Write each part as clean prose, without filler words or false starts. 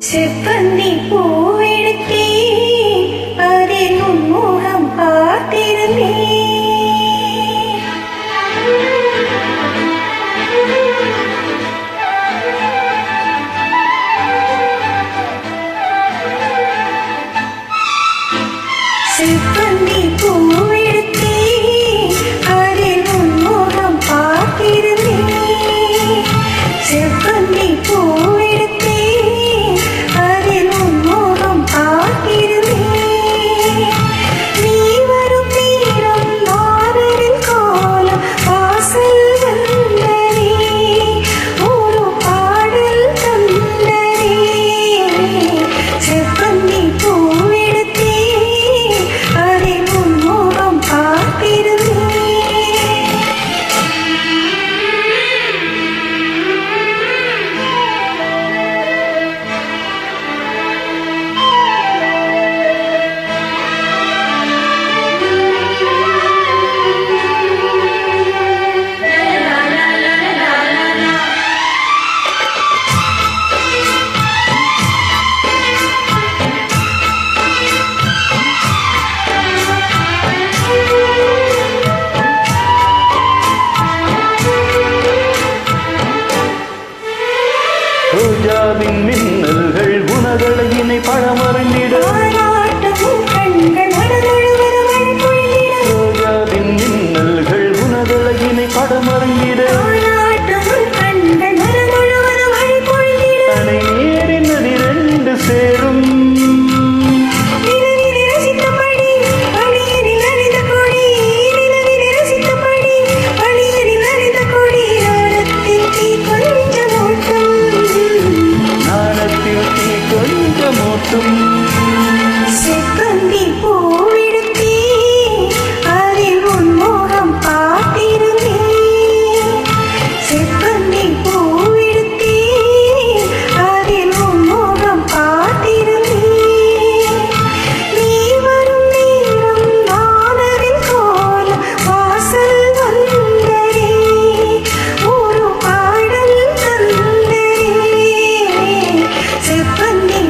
செவ்வந்தி பூவெடுத்தே அதில் உன்முகம் பார்த்திருந்தேன். செவ்வந்தி பூவெடுத்தே அதில் உன்முகம் பார்த்திருந்தேன். செவ்வந்தி பூவெடுத்தே அதில் உன்முகம் பார்த்திருந்தேன். நீ வரும் நேரம் நாரரின் காலம் வாசல் வந்தனே, ஒரு பாடல் தந்தனே. செவ்வந்தி பூவெடுத்தே அதில் உன்முகம் பார்த்திருந்தேன். ரோஜாவின் மின்னல்கள் உனதழகினை பழமறிந்திட, ரோஜாவின் மின்னல்கள் உனதழகினை படமறிந்திட, தனை நேரின் நதி ரெண்டு சேரும் செவ்வந்தி பூவெடுத்தே அதில் உன்முகம் பார்த்திருந்தேன். செவ்வந்தி பூவெடுத்தே அதில் உன்முகம் பார்த்திருந்தேன். நீ வரும் நேரம் நானரின் கோலம் வாசல் வந்தனே, ஒரு பாடல் தந்தனே. செவ்வந்தி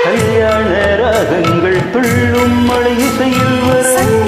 கல்யாண ராகங்கள் துள்ளும் மழை இசையில் வரும்